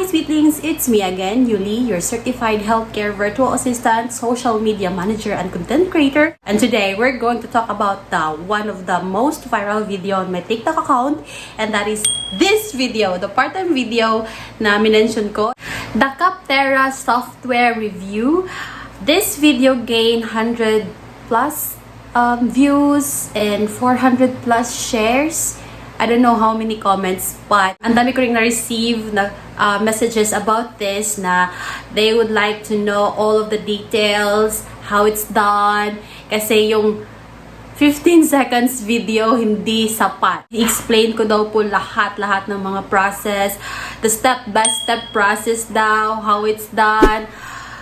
sweetlings, it's me again, Yulie, your certified healthcare virtual assistant, social media manager, and content creator. And today, we're going to talk about one of the most viral video on my TikTok account, and that is this video, the part-time video na minention ko, the CAPTERRA software review. This video gained 100 plus views and 400 plus shares. I don't know how many comments, but ang dami ko ring na-receive na messages about this na they would like to know all of the details, how it's done. Kasi yung 15 seconds video hindi sapat. I-explain ko daw po lahat ng mga process, the step-by-step process daw, how it's done,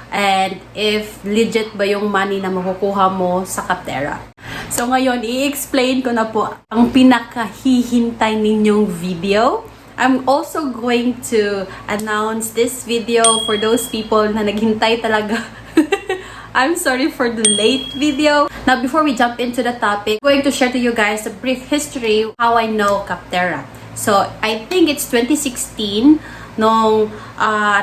and if legit ba yung money na makukuha mo sa CAPTERRA. So ngayon, i-explain ko na po ang pinakahihintay ninyong video. I'm also going to announce this video for those people na naghintay talaga. I'm sorry for the late video. Now, before we jump into the topic, I'm going to share to you guys a brief history how I know CAPTERRA. So, I think it's 2016 nung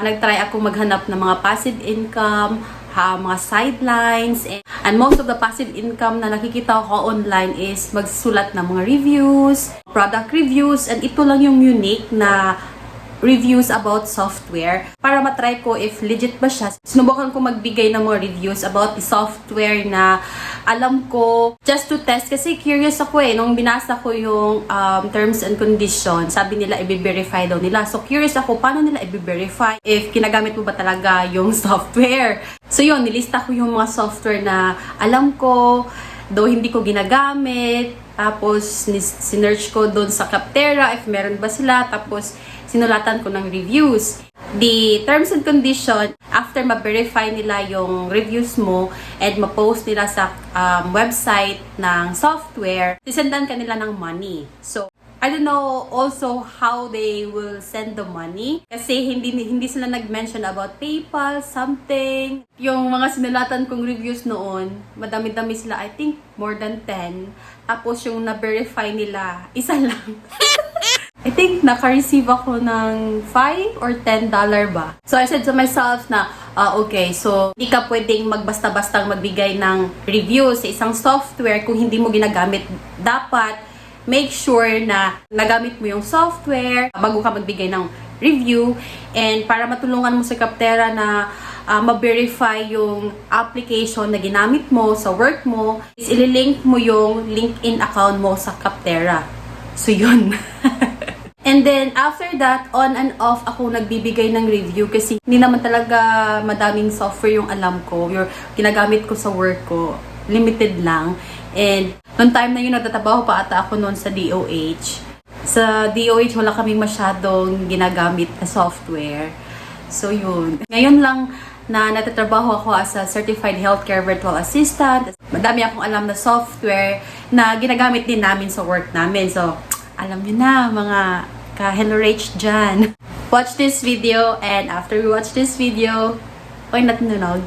nag-try ako maghanap ng mga passive income, mga sidelines, and most of the passive income na nakikita ko online is magsulat ng mga reviews, product reviews, and ito lang yung unique na reviews about software para matry ko if legit ba siya. Sinubukan ko magbigay ng mga reviews about the software na alam ko just to test kasi curious ako nung binasa ko yung terms and conditions, sabi nila i-verify daw nila. So curious ako paano nila i-verify if kinagamit mo ba talaga yung software. So yun, nilista ko yung mga software na alam ko, though hindi ko ginagamit. Tapos sinearch ko doon sa CAPTERRA if meron ba sila. Tapos sinulatan ko ng reviews. The terms and condition, after ma-verify nila yung reviews mo and ma-post nila sa website ng software, sisendan ka nila ng money. So, I don't know also how they will send the money. Kasi hindi sila nag-mention about PayPal, something. Yung mga sinulatan kong reviews noon, madami-dami sila, I think more than 10. Tapos yung na-verify nila, isa lang. I think naka-receive ako ng $5 or $10 ba. So I said to myself na, okay, so hindi ka pwedeng magbasta-bastang magbigay ng review sa isang software kung hindi mo ginagamit. Dapat make sure na nagamit mo yung software bago ka magbigay ng review. And para matulungan mo sa CAPTERRA na ma-verify yung application na ginamit mo sa work mo, is ililink mo yung LinkedIn account mo sa CAPTERRA. So yun. And then, after that, on and off ako nagbibigay ng review kasi hindi naman talaga madaming software yung alam ko. Yung ginagamit ko sa work ko, limited lang. And, noong time na yun, nagtatrabaho pa ata ako noon sa DOH. Sa DOH, wala kaming masyadong ginagamit na software. So, yun. Ngayon lang na nagtatrabaho ako as a certified healthcare virtual assistant. Madami akong alam na software na ginagamit din namin sa work namin. So, alam nyo na, mga ka-Hello Rach dyan. Watch this video, and after we watch this video, why not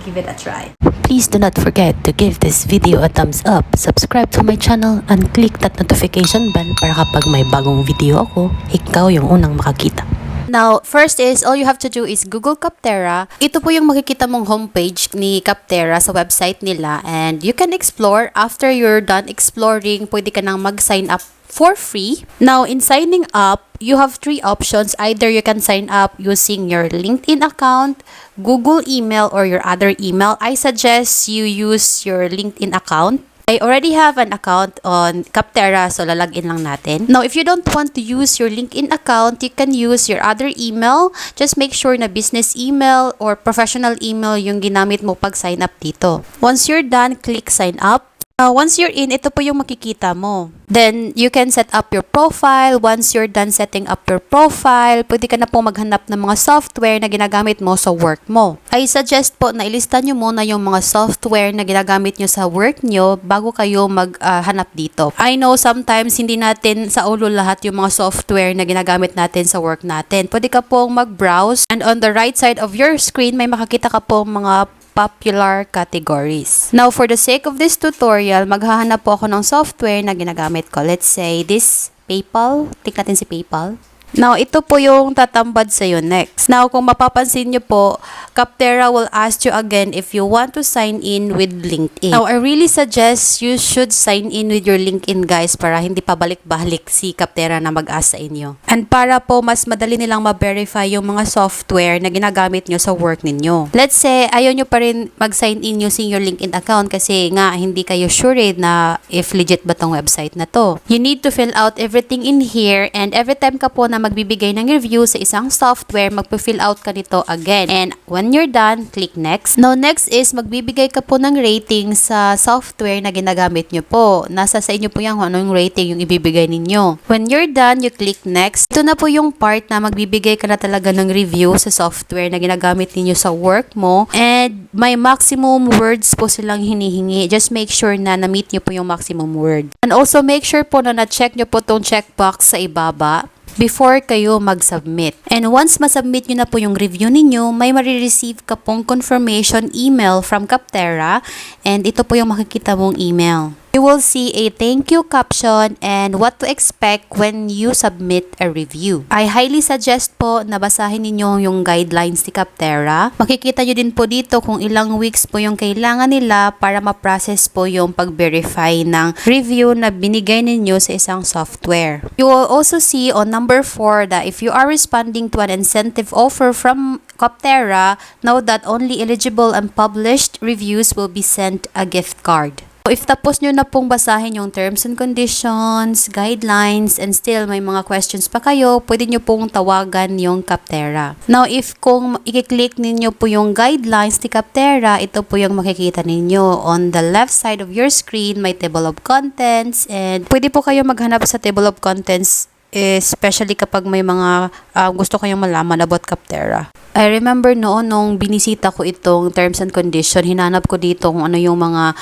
give it a try. Please do not forget to give this video a thumbs up, subscribe to my channel, and click that notification bell para kapag may bagong video ako, ikaw yung unang makakita. Now, first is, all you have to do is Google CAPTERRA. Ito po yung makikita mong homepage ni CAPTERRA sa website nila, and you can explore. After you're done exploring, pwede ka nang mag-sign up for free. Now, in signing up, you have 3 options. Either you can sign up using your LinkedIn account, Google email, or your other email. I suggest you use your LinkedIn account. I already have an account on CAPTERRA, so lalagin lang natin. Now, if you don't want to use your LinkedIn account, you can use your other email. Just make sure na business email or professional email yung ginamit mo pag sign up dito. Once you're done, click sign up. Once you're in, ito po yung makikita mo. Then, you can set up your profile. Once you're done setting up your profile, pwede ka na po maghanap ng mga software na ginagamit mo sa work mo. I suggest po na ilista nyo muna yung mga software na ginagamit nyo sa work nyo bago kayo maghanap dito. I know sometimes hindi natin sa ulo lahat yung mga software na ginagamit natin sa work natin. Pwede ka pong mag-browse, and on the right side of your screen, may makakita ka pong mga popular categories. Now, for the sake of this tutorial, maghahanap po ako ng software na ginagamit ko. Let's say this PayPal. Click natin si PayPal. Now, ito po yung tatambad sa'yo next. Now, kung mapapansin nyo po, CAPTERRA will ask you again if you want to sign in with LinkedIn. Now, I really suggest you should sign in with your LinkedIn, guys, para hindi pa balik-balik si CAPTERRA na mag-ask sa inyo. And para po mas madali nilang ma-verify yung mga software na ginagamit nyo sa work ninyo. Let's say, ayaw nyo pa rin mag-sign in using your LinkedIn account kasi nga hindi kayo sure na if legit ba tong website na to. You need to fill out everything in here, and every time ka po na magbibigay ng review sa isang software, magpo-fill out ka nito again. And when you're done, click next. Now, next is magbibigay ka po ng rating sa software na ginagamit nyo po. Nasa sa inyo po yan kung anong rating yung ibibigay ninyo. When you're done, you click next. Ito na po yung part na magbibigay ka na talaga ng review sa software na ginagamit ninyo sa work mo. And may maximum words po silang hinihingi. Just make sure na na-meet nyo po yung maximum word. And also make sure po na na-check nyo po tong checkbox sa ibaba before kayo mag-submit. And once ma-submit nyo na po yung review ninyo, may marireceive ka pong confirmation email from CAPTERRA, and ito po yung makikita mong email. You will see a thank you caption and what to expect when you submit a review. I highly suggest po na basahin ninyo yung guidelines ni CAPTERRA. Makikita nyo din po dito kung ilang weeks po yung kailangan nila para ma-process po yung pag-verify ng review na binigay ninyo sa isang software. You will also see on number 4 that if you are responding to an incentive offer from CAPTERRA, know that only eligible and published reviews will be sent a gift card. If tapos nyo na pong basahin yung terms and conditions, guidelines, and still may mga questions pa kayo, pwede nyo pong tawagan yung CAPTERRA. Now, if kung i-click ninyo po yung guidelines ni CAPTERRA, ito po yung makikita ninyo. On the left side of your screen, may table of contents, and pwede po kayo maghanap sa table of contents, especially kapag may mga gusto kayong malaman about CAPTERRA. I remember noon nung binisita ko itong terms and condition, hinanap ko dito kung ano yung mga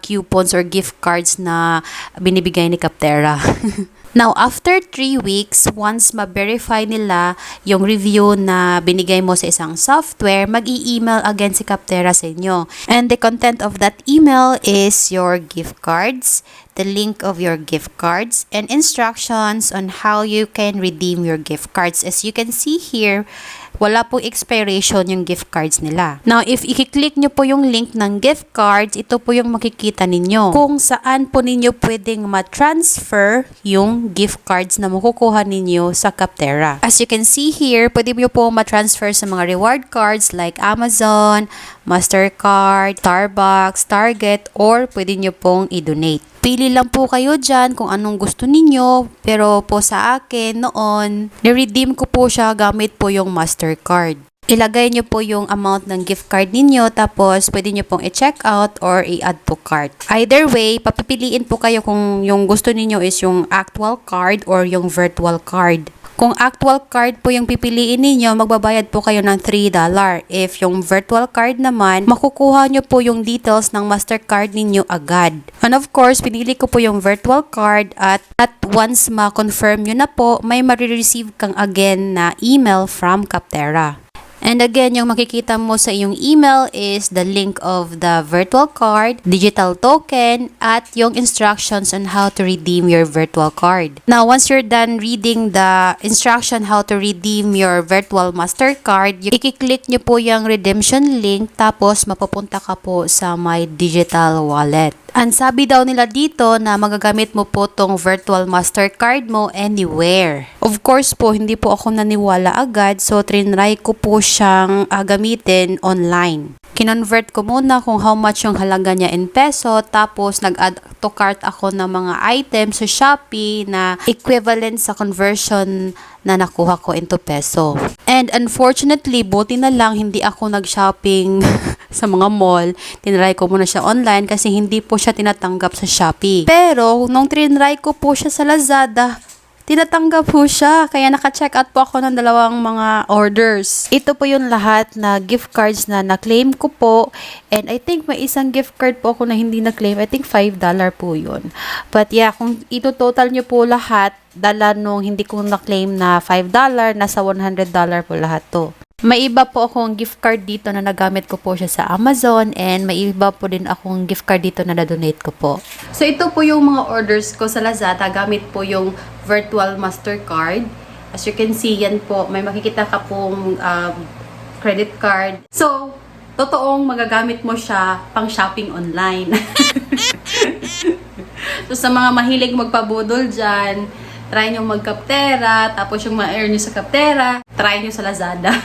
coupons or gift cards na binibigay ni CAPTERRA. Now, after 3 weeks, once ma-verify nila yung review na binigay mo sa isang software, mag-i-email again si CAPTERRA sa inyo. And the content of that email is your gift cards, the link of your gift cards, and instructions on how you can redeem your gift cards. As you can see here, wala pong expiration yung gift cards nila. Now, if i-click nyo po yung link ng gift cards, ito po yung makikita ninyo kung saan po ninyo pwedeng ma-transfer yung gift cards na makukuha ninyo sa CAPTERRA. As you can see here, pwede nyo po ma-transfer sa mga reward cards like Amazon, Mastercard, Starbucks, Target, or pwede nyo pong i-donate. Pili lang po kayo dyan kung anong gusto ninyo, pero po sa akin noon, ni-redeem ko po siya gamit po yung Mastercard. Ilagay nyo po yung amount ng gift card ninyo, tapos pwede nyo pong i-check out or i-add to cart. Either way, papipiliin po kayo kung yung gusto ninyo is yung actual card or yung virtual card. Kung actual card po yung pipiliin ninyo, magbabayad po kayo ng $3. If yung virtual card naman, makukuha nyo po yung details ng Mastercard ninyo agad. And of course, pinili ko po yung virtual card at once ma-confirm nyo na po, may marireceive kang again na email from CAPTERRA. And again, yung makikita mo sa iyong email is the link of the virtual card, digital token, at yung instructions on how to redeem your virtual card. Now, once you're done reading the instruction how to redeem your virtual Mastercard, i-click nyo po yung redemption link, tapos mapupunta ka po sa my digital wallet. Ang sabi daw nila dito na magagamit mo po tong virtual Mastercard mo anywhere. Of course po, hindi po ako naniwala agad, so trinry ko po siyang gamitin online. Kinonvert ko muna kung how much yung halaga niya in peso, tapos nag-add to cart ako ng mga items sa Shopee na equivalent sa conversion na nakuha ko into peso. And unfortunately, buti na lang hindi ako nag-shopping sa mga mall. Tinry ko muna siya online kasi hindi po siya tinatanggap sa Shopee. Pero nung trinry ko po siya sa Lazada, tinatanggap po siya. Kaya naka-check out po ako ng 2 mga orders. Ito po yung lahat na gift cards na na-claim ko po. And I think may isang gift card po ako na hindi na-claim. I think $5 po yun. But yeah, kung ito-total nyo po lahat, dala nung hindi ko na-claim na $5, nasa $100 po lahat to. May iba po akong gift card dito na nagamit ko po siya sa Amazon, and may iba po din akong gift card dito na na-donate ko po. So ito po yung mga orders ko sa Lazada, gamit po yung virtual Mastercard. As you can see, yan po, may makikita ka pong credit card. So, totoong magagamit mo siya pang shopping online. So, sa mga mahilig magpabudol dyan, try nyo mag-CAPTERRA, tapos yung ma-earn nyo sa CAPTERRA, try nyo sa Lazada.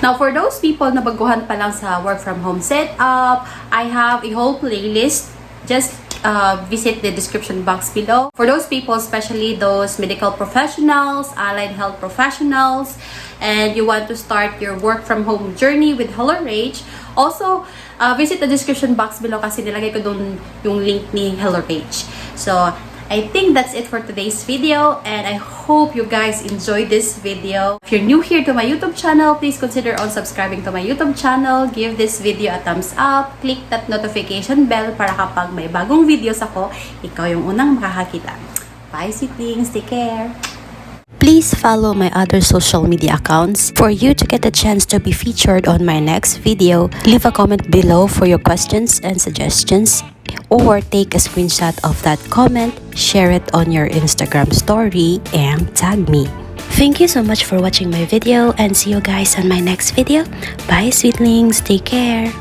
Now, for those people na baguhan pa lang sa work from home setup, I have a whole playlist. Just visit the description box below. For those people, especially those medical professionals, allied health professionals, and you want to start your work from home journey with HelloRage, also visit the description box below kasi nilagay ko dun yung link ni HelloRage. So, I think that's it for today's video, and I hope you guys enjoyed this video. If you're new here to my YouTube channel, please consider on subscribing to my YouTube channel. Give this video a thumbs up. Click that notification bell para kapag may bagong videos ako, ikaw yung unang makakakita. Bye, sweetlings. Take care. Please follow my other social media accounts for you to get a chance to be featured on my next video. Leave a comment below for your questions and suggestions, or take a screenshot of that comment, share it on your Instagram story, and tag me. Thank you so much for watching my video, and see you guys on my next video. Bye, sweetlings. Take care.